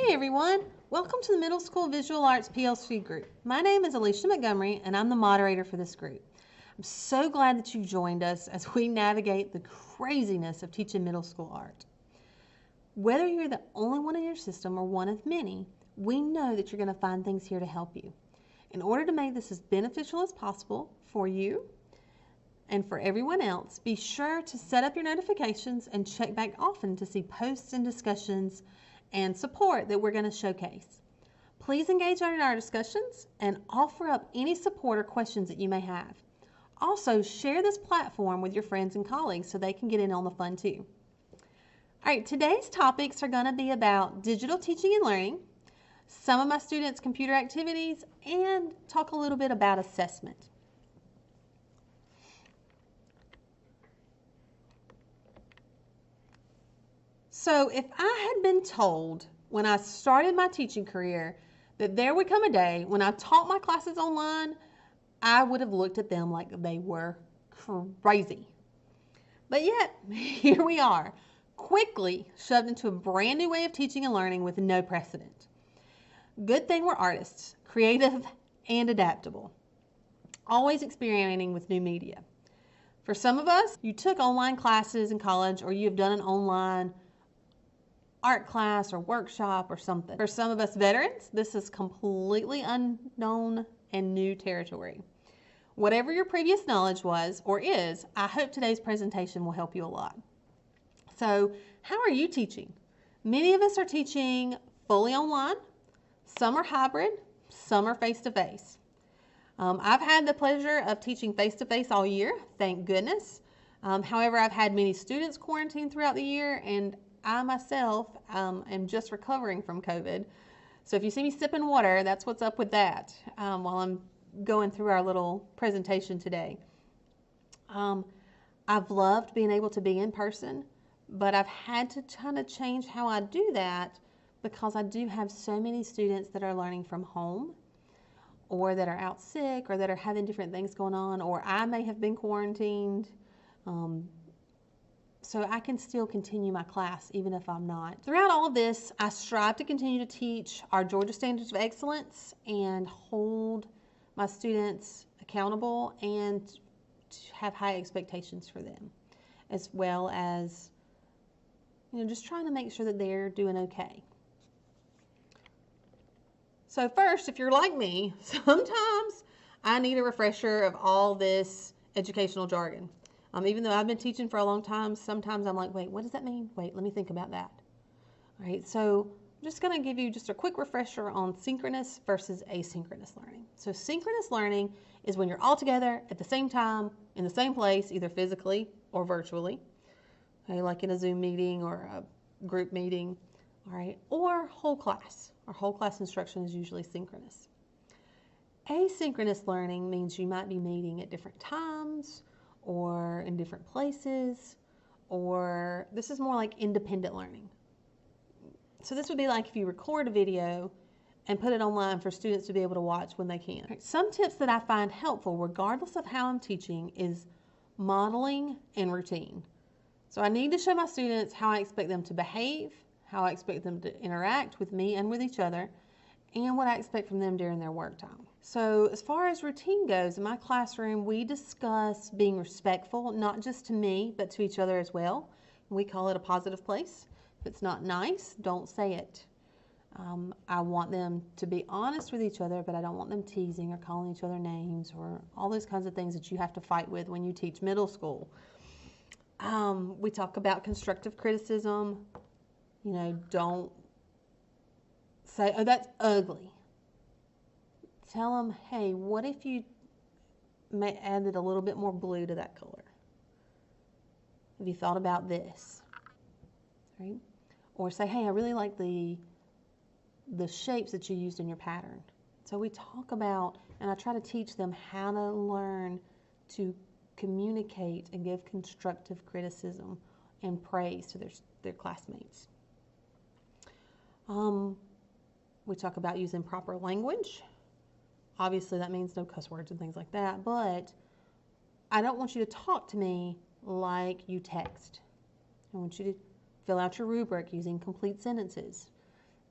Hey everyone, welcome to the Middle School Visual Arts PLC group. My name is Alicia Montgomery and I'm the moderator for this group. I'm so glad that you joined us as we navigate the craziness of teaching middle school art. Whether you're the only one in your system or one of many, we know that you're going to find things here to help you. In order to make this as beneficial as possible for you and for everyone else, be sure to set up your notifications and check back often to see posts and discussions and support that we're going to showcase. Please engage in our discussions and offer up any support or questions that you may have. Also, share this platform with your friends and colleagues so they can get in on the fun too. All right, today's topics are going to be about digital teaching and learning, some of my students' computer activities, and talk a little bit about assessment. So if I had been told when I started my teaching career that there would come a day when I taught my classes online, I would have looked at them like they were crazy. But yet, here we are, quickly shoved into a brand new way of teaching and learning with no precedent. Good thing we're artists, creative and adaptable, always experimenting with new media. For some of us, you took online classes in college or you have done an online art class or workshop or something. For some of us veterans, this is completely unknown and new territory. Whatever your previous knowledge was or is, I hope today's presentation will help you a lot. So, how are you teaching? Many of us are teaching fully online. Some are hybrid, some are face-to-face. I've had the pleasure of teaching face-to-face all year, thank goodness. However, I've had many students quarantine throughout the year, and I myself am just recovering from COVID. So if you see me sipping water, that's what's up with that while I'm going through our little presentation today. I've loved being able to be in person, but I've had to kind of change how I do that because I do have so many students that are learning from home or that are out sick or that are having different things going on, or I may have been quarantined. So I can still continue my class even if I'm not. Throughout all of this, I strive to continue to teach our Georgia Standards of Excellence and hold my students accountable and have high expectations for them, as well as just trying to make sure that they're doing okay. So first, if you're like me, sometimes I need a refresher of all this educational jargon. Even though I've been teaching for a long time, sometimes I'm like, wait, what does that mean? Wait, let me think about that. All right, so I'm just going to give you just a quick refresher on synchronous versus asynchronous learning. So synchronous learning is when you're all together at the same time, in the same place, either physically or virtually, okay, like in a Zoom meeting or a group meeting, all right, or whole class. Our whole class instruction is usually synchronous. Asynchronous learning means you might be meeting at different times, or in different places, or this is more like independent learning. So this would be like if you record a video and put it online for students to be able to watch when they can. Some tips that I find helpful, regardless of how I'm teaching, is modeling and routine. So I need to show my students how I expect them to behave, how I expect them to interact with me and with each other, and what I expect from them during their work time. So as far as routine goes, in my classroom, we discuss being respectful, not just to me, but to each other as well. We call it a positive place. If it's not nice, don't say it. I want them to be honest with each other, but I don't want them teasing or calling each other names or all those kinds of things that you have to fight with when you teach middle school. We talk about constructive criticism. Don't say, oh, that's ugly. Tell them, hey, what if you added a little bit more blue to that color? Have you thought about this? Right? Or say, hey, I really like the shapes that you used in your pattern. So we talk about, and I try to teach them how to learn to communicate and give constructive criticism and praise to their classmates. We talk about using proper language. Obviously, that means no cuss words and things like that, but I don't want you to talk to me like you text. I want you to fill out your rubric using complete sentences.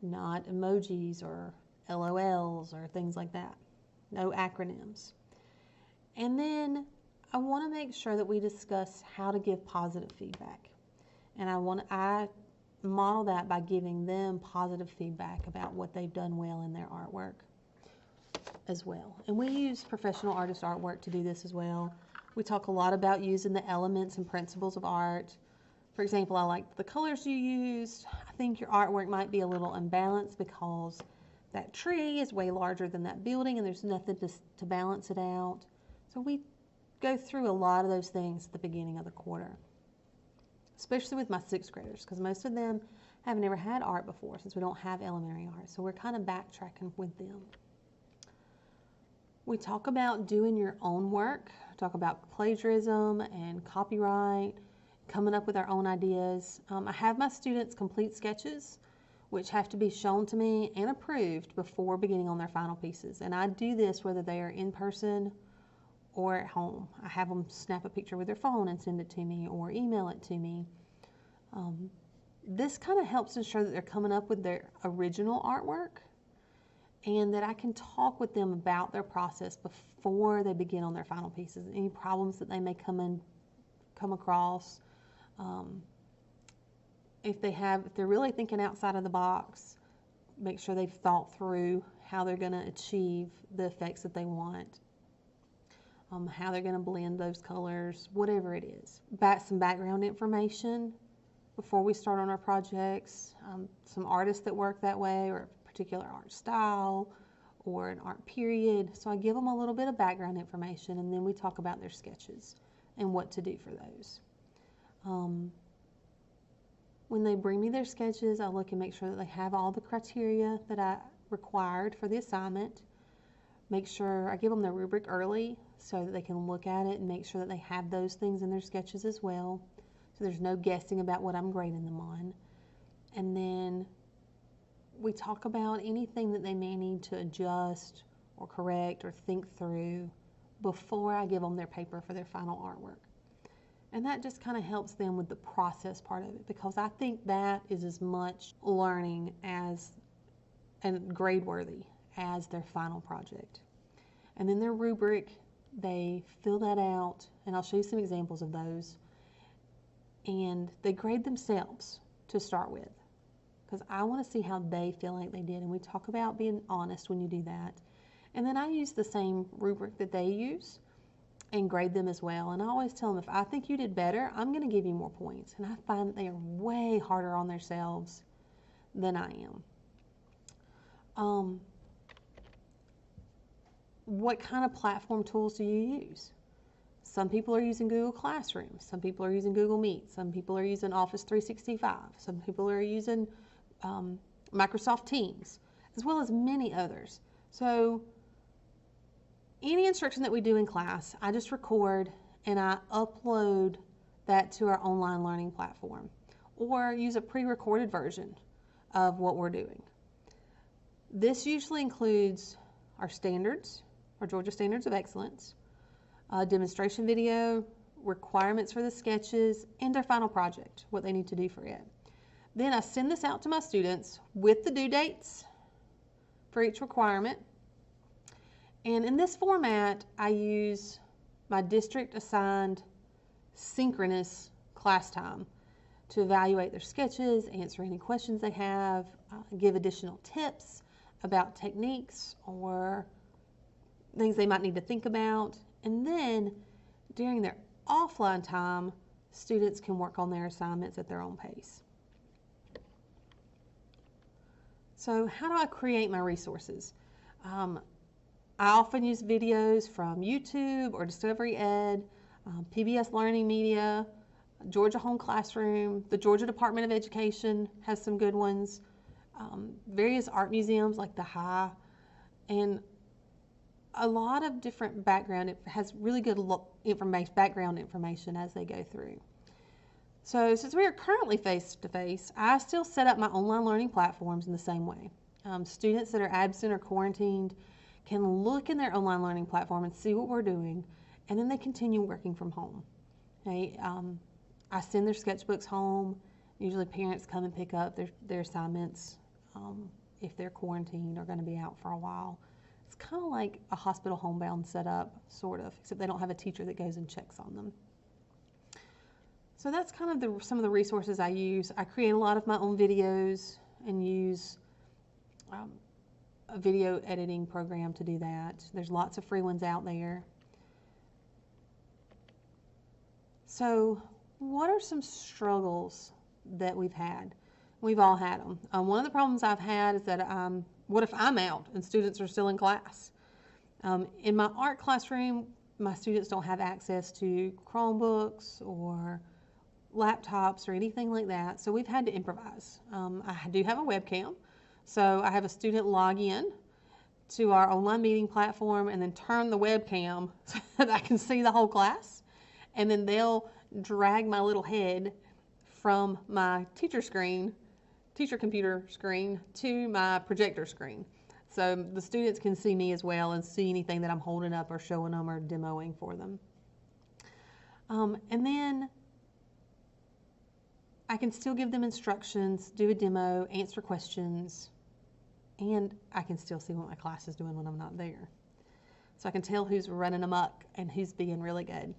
not emojis or LOLs or things like that. No acronyms. And then I want to make sure that we discuss how to give positive feedback. And I model that by giving them positive feedback about what they've done well in their artwork as well. And we use professional artist artwork to do this as well. We talk a lot about using the elements and principles of art. For example, I like the colors you used. I think your artwork might be a little unbalanced because that tree is way larger than that building and there's nothing to balance it out. So we go through a lot of those things at the beginning of the quarter, especially with my sixth graders, because most of them have never had art before since we don't have elementary art. So we're kind of backtracking with them. We talk about doing your own work, talk about plagiarism and copyright, coming up with our own ideas. I have my students complete sketches, which have to be shown to me and approved before beginning on their final pieces. And I do this whether they are in person or at home. I have them snap a picture with their phone and send it to me or email it to me. This kind of helps ensure that they're coming up with their original artwork and that I can talk with them about their process before they begin on their final pieces. Any problems that they may come across. If they're really thinking outside of the box, make sure they've thought through how they're going to achieve the effects that they want, how they're going to blend those colors, whatever it is. Some background information before we start on our projects, some artists that work that way, or a particular art style, or an art period. So I give them a little bit of background information, and then we talk about their sketches and what to do for those. When they bring me their sketches, I look and make sure that they have all the criteria that I required for the assignment. Make sure I give them the rubric early so that they can look at it and make sure that they have those things in their sketches as well. So there's no guessing about what I'm grading them on. And then we talk about anything that they may need to adjust or correct or think through before I give them their paper for their final artwork. And that just kind of helps them with the process part of it, because I think that is as much learning as and grade worthy as their final project. And then their rubric, they fill that out, and I'll show you some examples of those. And they grade themselves to start with, because I want to see how they feel like they did. And we talk about being honest when you do that. And then I use the same rubric that they use and grade them as well. And I always tell them, if I think you did better, I'm going to give you more points. And I find that they are way harder on themselves than I am. What kind of platform tools do you use? Some people are using Google Classroom. Some people are using Google Meet. Some people are using Office 365. Some people are using Microsoft Teams, as well as many others. So any instruction that we do in class, I just record and I upload that to our online learning platform, or use a pre-recorded version of what we're doing. This usually includes our standards, our Georgia Standards of Excellence, a demonstration video, requirements for the sketches, and their final project, what they need to do for it. Then I send this out to my students with the due dates for each requirement. And in this format, I use my district assigned synchronous class time to evaluate their sketches, answer any questions they have, give additional tips about techniques or things they might need to think about. And then during their offline time, students can work on their assignments at their own pace. So how do I create my resources? I often use videos from YouTube or Discovery Ed, PBS Learning Media, Georgia Home Classroom, the Georgia Department of Education has some good ones, various art museums like the High, and a lot of different background. It has really good background information as they go through. So since we are currently face-to-face, I still set up my online learning platforms in the same way. Students that are absent or quarantined can look in their online learning platform and see what we're doing, and then they continue working from home. Okay? I send their sketchbooks home. Usually parents come and pick up their assignments if they're quarantined or going to be out for a while. It's kind of like a hospital homebound setup, sort of, except they don't have a teacher that goes and checks on them. So that's kind of some of the resources I use. I create a lot of my own videos and use a video editing program to do that. There's lots of free ones out there. So what are some struggles that we've had? We've all had them. One of the problems I've had is that what if I'm out and students are still in class? In my art classroom, my students don't have access to Chromebooks or laptops or anything like that, so we've had to improvise. I do have a webcam, so I have a student log in to our online meeting platform and then turn the webcam so that I can see the whole class, and then they'll drag my little head from my teacher computer screen to my projector screen. So the students can see me as well and see anything that I'm holding up or showing them or demoing for them. And then I can still give them instructions, do a demo, answer questions, and I can still see what my class is doing when I'm not there. So I can tell who's running amok and who's being really good.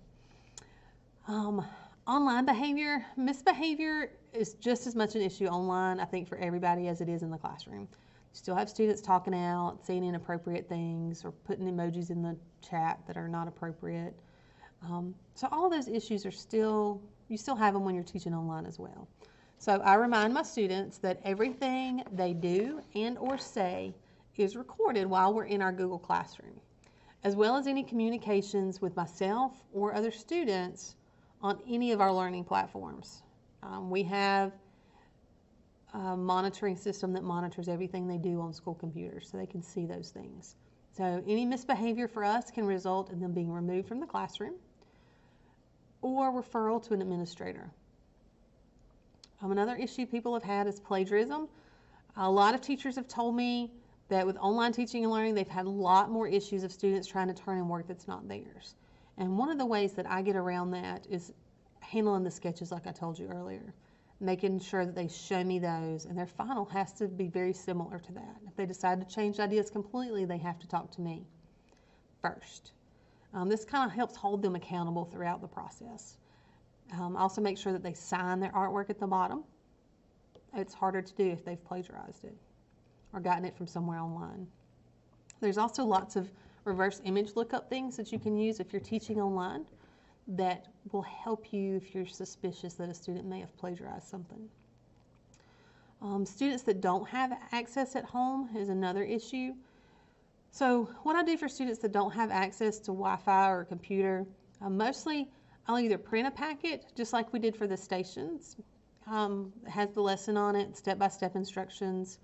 Online behavior, misbehavior is just as much an issue online, I think, for everybody as it is in the classroom. You still have students talking out, saying inappropriate things, or putting emojis in the chat that are not appropriate. So all those issues are you still have them when you're teaching online as well. So I remind my students that everything they do and or say is recorded while we're in our Google Classroom, as well as any communications with myself or other students on any of our learning platforms. We have a monitoring system that monitors everything they do on school computers, so they can see those things. So any misbehavior for us can result in them being removed from the classroom or referral to an administrator. Another issue people have had is plagiarism. A lot of teachers have told me that with online teaching and learning, they've had a lot more issues of students trying to turn in work that's not theirs. And one of the ways that I get around that is handling the sketches like I told you earlier, making sure that they show me those, and their final has to be very similar to that. If they decide to change ideas completely, they have to talk to me first. This kind of helps hold them accountable throughout the process. Also make sure that they sign their artwork at the bottom. It's harder to do if they've plagiarized it or gotten it from somewhere online. There's also lots of reverse image lookup things that you can use if you're teaching online that will help you if you're suspicious that a student may have plagiarized something. Students that don't have access at home is another issue. So what I do for students that don't have access to Wi-Fi or a computer, mostly I'll either print a packet, just like we did for the stations. It has the lesson on it, step-by-step instructions,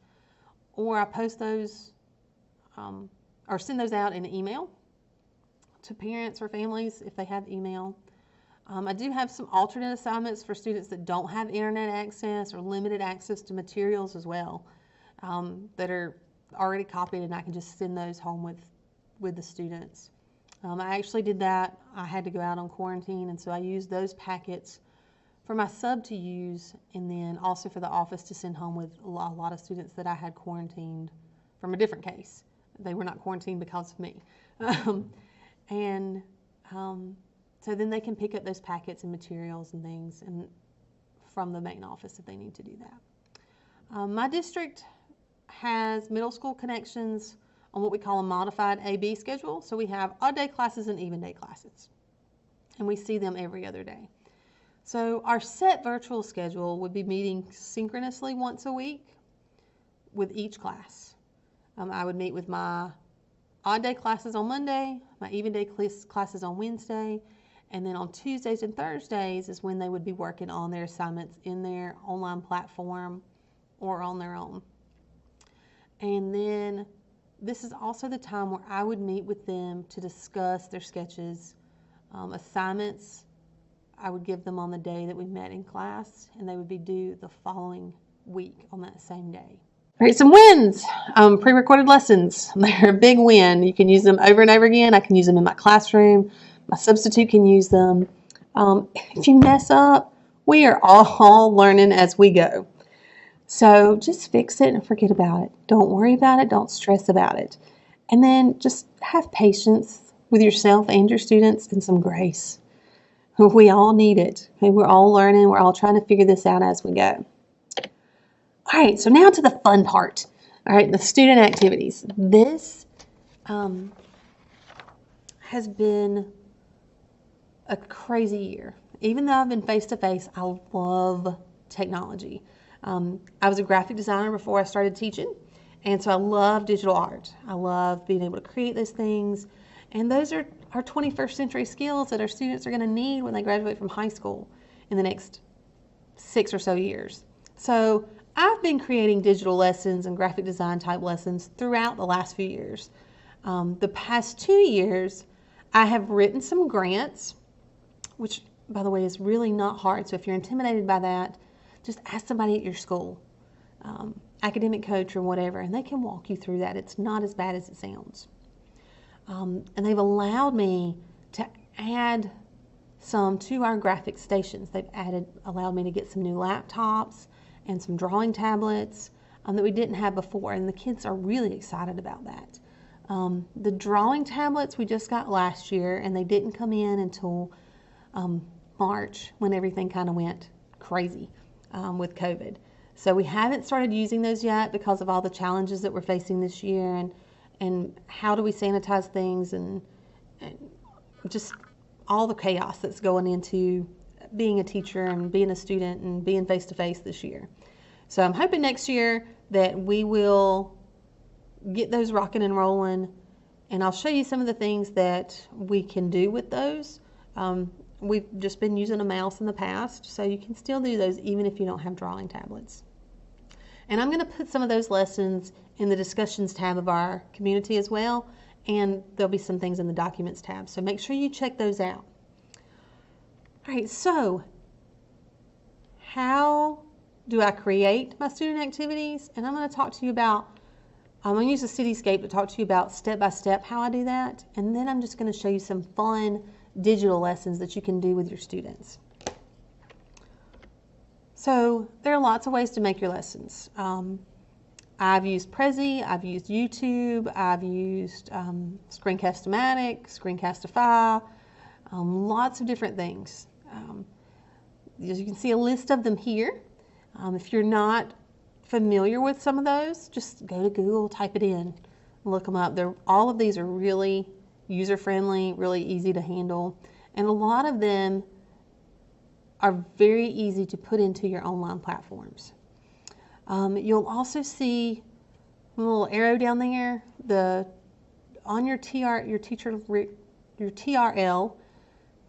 or I post those or send those out in an email to parents or families if they have email. I do have some alternate assignments for students that don't have internet access or limited access to materials as well, that are already copied, and I can just send those home with the students. I actually did that. I had to go out on quarantine, and so I used those packets for my sub to use, and then also for the office to send home with a lot of students that I had quarantined from a different case. They were not quarantined because of me. So then they can pick up those packets and materials and things from the main office if they need to do that. My district has middle school connections on what we call a modified AB schedule. So we have odd day classes and even day classes, and we see them every other day. So our set virtual schedule would be meeting synchronously once a week with each class. I would meet with my odd day classes on Monday, my even day classes on Wednesday, and then on Tuesdays and Thursdays is when they would be working on their assignments in their online platform or on their own. And then this is also the time where I would meet with them to discuss their sketches, assignments. I would give them on the day that we met in class, and they would be due the following week on that same day. All right, some wins. Pre-recorded lessons. They're a big win. You can use them over and over again. I can use them in my classroom. My substitute can use them. If you mess up, we are all learning as we go. So just fix it and forget about it. Don't worry about it. Don't stress about it. And then just have patience with yourself and your students and some grace. We all need it. Okay? We're all learning. We're all trying to figure this out as we go. All right, so now to the fun part. All right, the student activities. This has been a crazy year. Even though I've been face-to-face, I love technology. I was a graphic designer before I started teaching, and so I love digital art. I love being able to create those things, and those are our 21st century skills that our students are going to need when they graduate from high school in the next 6 or so years. So I've been creating digital lessons and graphic design type lessons throughout the last few years. The past 2 years, I have written some grants, which, by the way, is really not hard. So if you're intimidated by that, just ask somebody at your school, academic coach or whatever, and they can walk you through that. It's not as bad as it sounds. And they've allowed me to add some to our graphic stations. They've allowed me to get some new laptops and some drawing tablets that we didn't have before, and the kids are really excited about that. The drawing tablets we just got last year, and they didn't come in until March, when everything kind of went crazy with COVID. So we haven't started using those yet because of all the challenges that we're facing this year, and how do we sanitize things, and just all the chaos that's going into being a teacher and being a student and being face-to-face this year. So I'm hoping next year that we will get those rocking and rolling, and I'll show you some of the things that we can do with those. We've just been using a mouse in the past, so you can still do those even if you don't have drawing tablets. And I'm going to put some of those lessons in the discussions tab of our community as well, and there'll be some things in the documents tab, so make sure you check those out. All right, so how do I create my student activities? And I'm going to use a cityscape to talk to you about step by step how I do that, and then I'm just going to show you some fun digital lessons that you can do with your students. So there are lots of ways to make your lessons. I've used Prezi, I've used YouTube, I've used Screencast-O-Matic, Screencast-O-Fi, lots of different things. As you can see a list of them here. If you're not familiar with some of those, just go to Google, type it in, look them up. All of these are really user-friendly, really easy to handle, and a lot of them are very easy to put into your online platforms. You'll also see a little arrow down there on your TRL,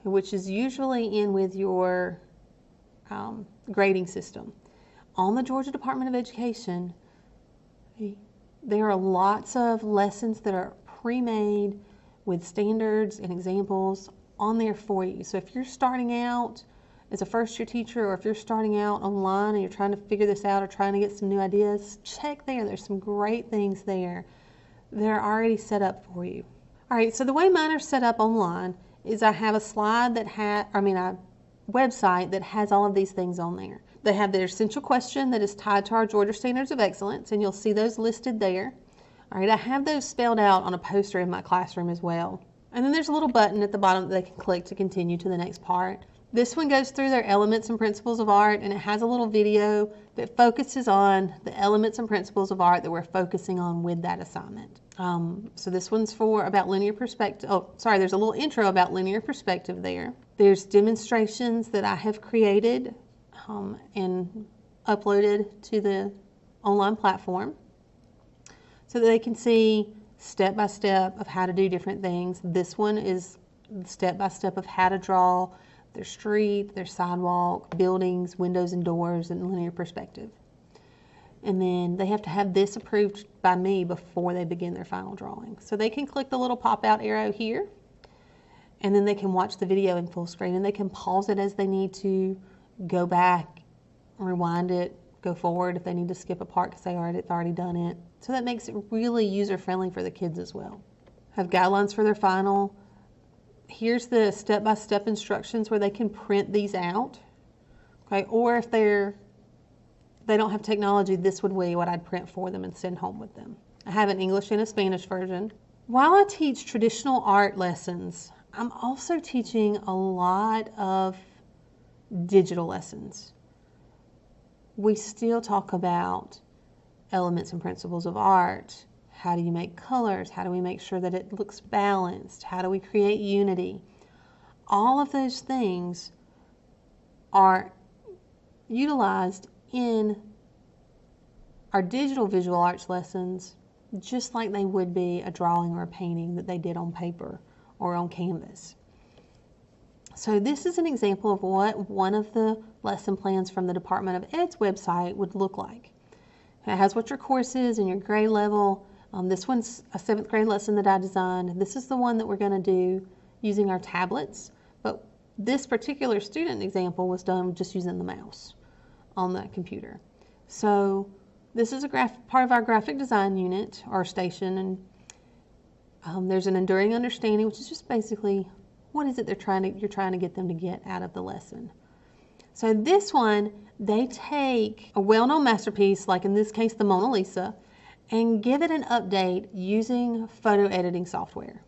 which is usually in with your grading system. On the Georgia Department of Education, there are lots of lessons that are pre-made with standards and examples on there for you. So if you're starting out as a first-year teacher, or if you're starting out online and you're trying to figure this out or trying to get some new ideas, check there. There's some great things there that are already set up for you. All right, so the way mine are set up online is I have a website that has all of these things on there. They have their essential question that is tied to our Georgia Standards of Excellence, and you'll see those listed there. All right, I have those spelled out on a poster in my classroom as well. And then there's a little button at the bottom that they can click to continue to the next part. This one goes through their elements and principles of art, and it has a little video that focuses on the elements and principles of art that we're focusing on with that assignment. So this one's about linear perspective. Oh, sorry, there's a little intro about linear perspective there. There's demonstrations that I have created and uploaded to the online platform so that they can see step by step of how to do different things. This one is step by step of how to draw their street, their sidewalk, buildings, windows and doors in linear perspective. And then they have to have this approved by me before they begin their final drawing. So they can click the little pop-out arrow here, and then they can watch the video in full screen, and they can pause it as they need to, go back, rewind it, go forward if they need to skip a part because they've already done it. So that makes it really user-friendly for the kids as well. Have guidelines for their final. Here's the step-by-step instructions where they can print these out. Okay, or if they're they don't have technology, this would be what I'd print for them and send home with them. I have an English and a Spanish version. While I teach traditional art lessons, I'm also teaching a lot of digital lessons. We still talk about elements and principles of art. How do you make colors? How do we make sure that it looks balanced? How do we create unity? All of those things are utilized in our digital visual arts lessons just like they would be a drawing or a painting that they did on paper or on canvas. So this is an example of what one of the lesson plans from the Department of Ed's website would look like. It has what your course is and your grade level. This one's a 7th grade lesson that I designed. This is the one that we're going to do using our tablets, but this particular student example was done just using the mouse on that computer. So this is a part of our graphic design unit or station, and there's an enduring understanding, which is just basically what is it you're trying to get them to get out of the lesson. So this one, they take a well-known masterpiece, like in this case the Mona Lisa, and give it an update using photo editing software.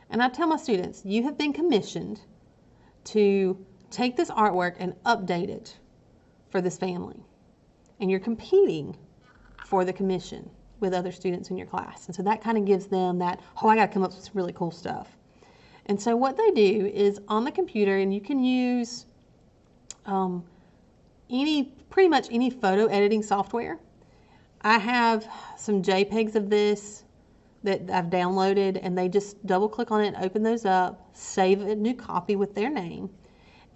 And I tell my students, you have been commissioned to take this artwork and update it for this family. And you're competing for the commission with other students in your class. And so that kind of gives them that, oh, I got to come up with some really cool stuff. And so what they do is on the computer, and you can use pretty much any photo editing software. I have some JPEGs of this that I've downloaded, and they just double click on it and open those up, save a new copy with their name,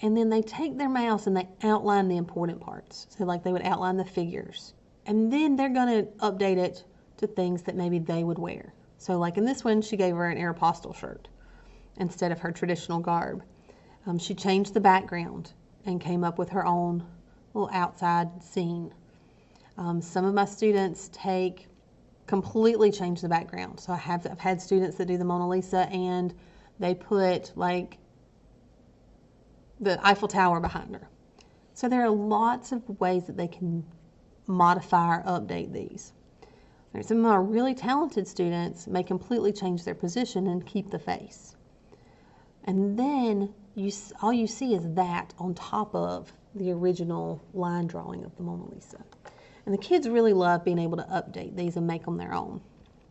and then they take their mouse and they outline the important parts. So like they would outline the figures. And then they're going to update it to things that maybe they would wear. So like in this one, she gave her an Aeropostale shirt instead of her traditional garb. She changed the background and came up with her own little outside scene. Some of my students completely change the background. So I've had students that do the Mona Lisa and they put like the Eiffel Tower behind her. So there are lots of ways that they can modify or update these. Some of our really talented students may completely change their position and keep the face. And then all you see is that on top of the original line drawing of the Mona Lisa. And the kids really love being able to update these and make them their own.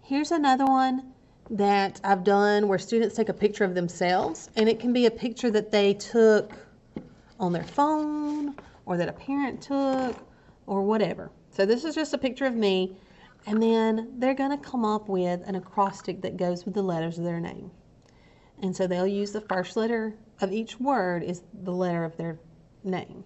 Here's another one that I've done where students take a picture of themselves, and it can be a picture that they took on their phone or that a parent took or whatever. So this is just a picture of me, and then they're going to come up with an acrostic that goes with the letters of their name. And so they'll use the first letter of each word is the letter of their name.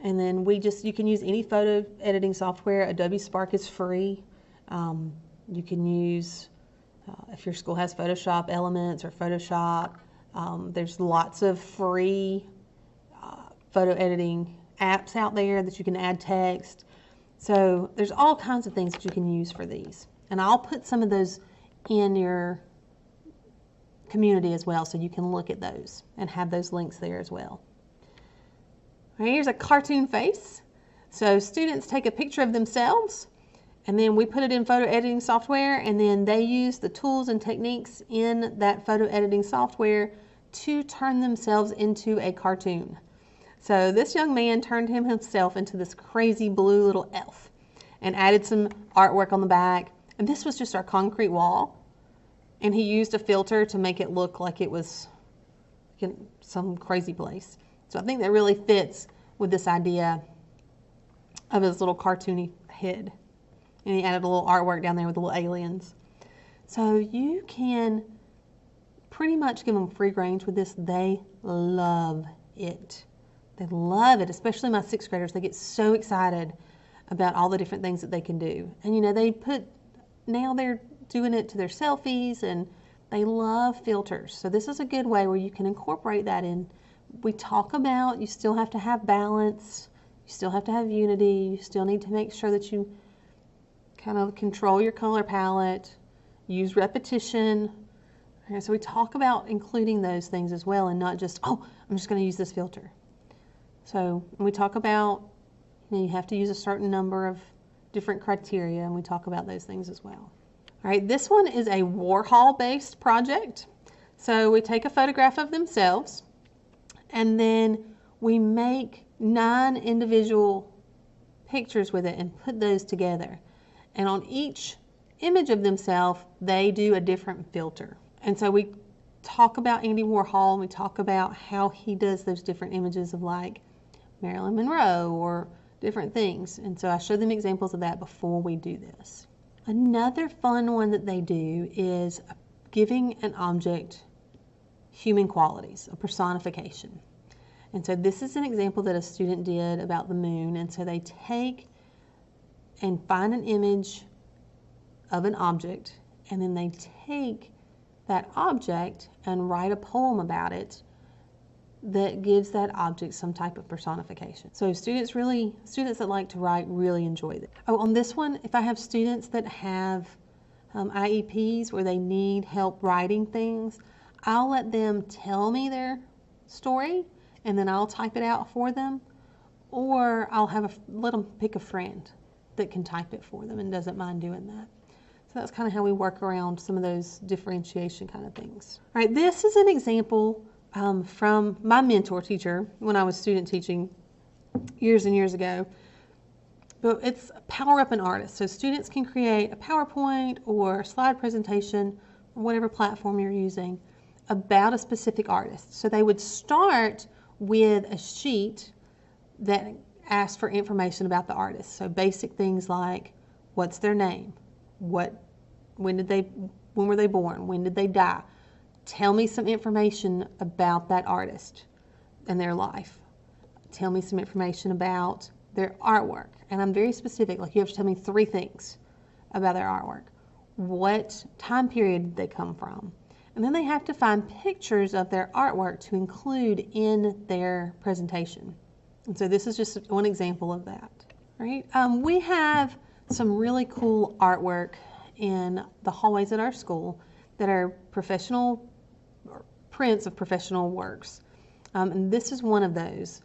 And then you can use any photo editing software. Adobe Spark is free. You can use, if your school has Photoshop Elements or Photoshop, there's lots of free photo editing apps out there that you can add text. So there's all kinds of things that you can use for these. And I'll put some of those in your community as well so you can look at those and have those links there as well. All right, here's a cartoon face. So students take a picture of themselves and then we put it in photo editing software, and then they use the tools and techniques in that photo editing software to turn themselves into a cartoon. So this young man turned himself into this crazy blue little elf and added some artwork on the back. And this was just our concrete wall. And he used a filter to make it look like it was in some crazy place. So I think that really fits with this idea of his little cartoony head. And he added a little artwork down there with the little aliens. So you can pretty much give them free range with this. They love it. They love it, especially my 6th graders. They get so excited about all the different things that they can do. And you know, now they're doing it to their selfies, and they love filters. So this is a good way where you can incorporate that in. We talk about you still have to have balance, you still have to have unity, you still need to make sure that you kind of control your color palette, use repetition. Okay, so we talk about including those things as well, and not just, oh, I'm just going to use this filter. So we talk about, You have to use a certain number of different criteria, and we talk about those things as well. All right, this one is a Warhol-based project. So we take a photograph of themselves, and then we make 9 individual pictures with it and put those together. And on each image of themselves, they do a different filter. And so we talk about Andy Warhol, and we talk about how he does those different images of like Marilyn Monroe or different things. And so I show them examples of that before we do this. Another fun one that they do is giving an object human qualities, a personification. And so this is an example that a student did about the moon. And so they take and find an image of an object, and then they take that object and write a poem about it that gives that object some type of personification. So students that like to write really enjoy it. Oh, on this one, if I have students that have IEPs where they need help writing things, I'll let them tell me their story and then I'll type it out for them, or I'll let them pick a friend that can type it for them and doesn't mind doing that. So that's kind of how we work around some of those differentiation kind of things. All right, this is an example from my mentor teacher when I was student teaching years and years ago. But it's Power Up an Artist. So students can create a PowerPoint or slide presentation, or whatever platform you're using, about a specific artist. So they would start with a sheet that asks for information about the artist. So basic things like, what's their name? When were they born? When did they die? Tell me some information about that artist and their life. Tell me some information about their artwork. And I'm very specific, like you have to tell me 3 things about their artwork. What time period did they come from? And then they have to find pictures of their artwork to include in their presentation. And so this is just one example of that, right? We have some really cool artwork in the hallways at our school that are professional prints of professional works. And this is one of those.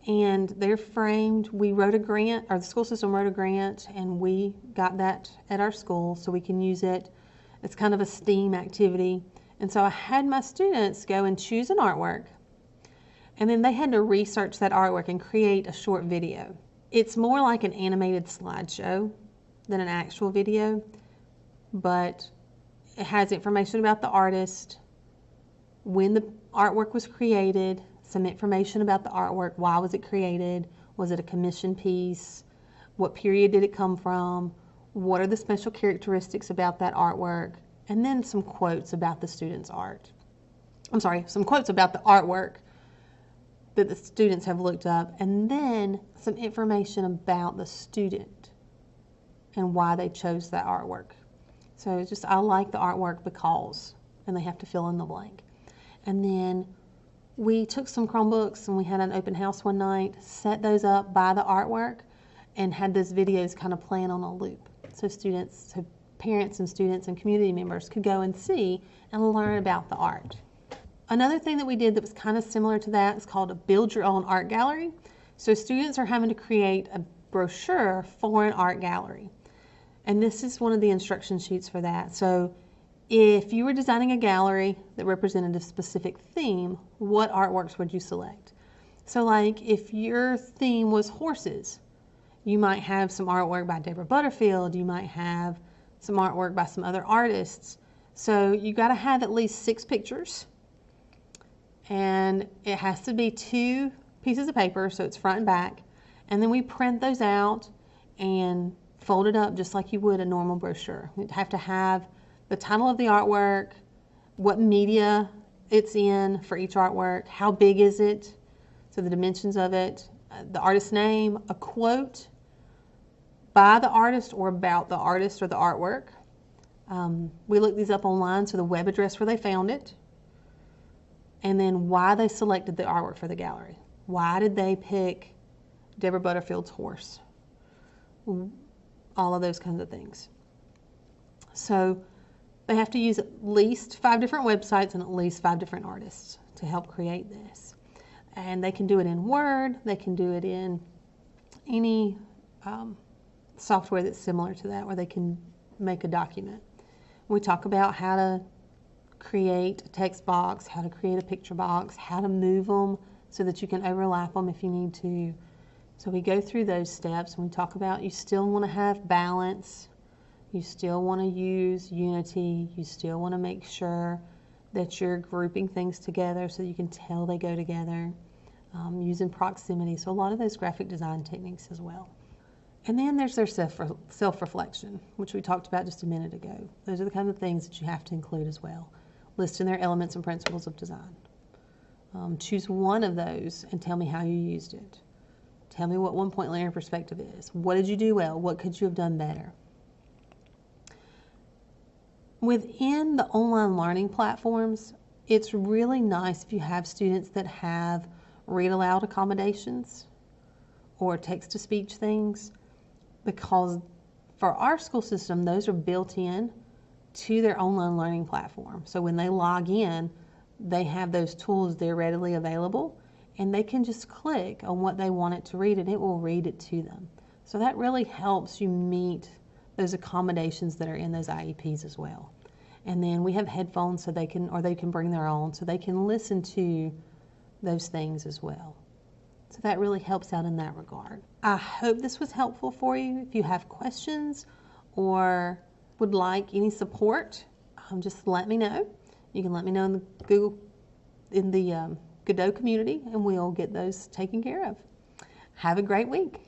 And they're framed. We wrote a grant, or the school system wrote a grant, and we got that at our school so we can use it. It's kind of a STEAM activity. And so I had my students go and choose an artwork, and then they had to research that artwork and create a short video. It's more like an animated slideshow than an actual video, but it has information about the artist, when the artwork was created, some information about the artwork, why was it created, was it a commission piece, what period did it come from, what are the special characteristics about that artwork, and then some quotes about the student's art. Some quotes about the artwork that the students have looked up, and then some information about the student and why they chose that artwork. So it's just, I like the artwork because, and they have to fill in the blank. And then we took some Chromebooks and we had an open house one night, set those up by the artwork, and had those videos kind of playing on a loop. So parents and students and community members could go and see and learn about the art. Another thing that we did that was kind of similar to that is called a Build Your Own Art Gallery. So students are having to create a brochure for an art gallery. And this is one of the instruction sheets for that. So if you were designing a gallery that represented a specific theme, what artworks would you select? So like if your theme was horses, you might have some artwork by Deborah Butterfield, you might have some artwork by some other artists. So you got to have at least 6 pictures, and it has to be 2 pieces of paper, so it's front and back, and then we print those out and fold it up just like you would a normal brochure. You'd have to have the title of the artwork, what media it's in for each artwork, how big is it, so the dimensions of it, the artist's name, a quote by the artist or about the artist or the artwork. We looked these up online, so the web address where they found it, and then why they selected the artwork for the gallery. Why did they pick Deborah Butterfield's horse? All of those kinds of things. So they have to use at least 5 different websites and at least 5 different artists to help create this. And they can do it in Word, they can do it in any software that's similar to that where they can make a document. We talk about how to create a text box, how to create a picture box, how to move them so that you can overlap them if you need to. So we go through those steps and we talk about you still want to have balance, you still want to use Unity, you still want to make sure that you're grouping things together so you can tell they go together, using proximity. So a lot of those graphic design techniques as well. And then there's their self-reflection, which we talked about just a minute ago. Those are the kind of things that you have to include as well. Listing their elements and principles of design. Choose one of those and tell me how you used it. Tell me what one-point linear perspective is. What did you do well? What could you have done better? Within the online learning platforms, it's really nice if you have students that have read aloud accommodations or text-to-speech things, because for our school system, those are built in to their online learning platform. So when they log in, they have those tools there readily available, and they can just click on what they want it to read and it will read it to them. So that really helps you meet those accommodations that are in those IEPs as well. And then we have headphones so they can bring their own so they can listen to those things as well. So that really helps out in that regard. I hope this was helpful for you. If you have questions or would like any support, just let me know. You can let me know in the Godot community, and we'll get those taken care of. Have a great week.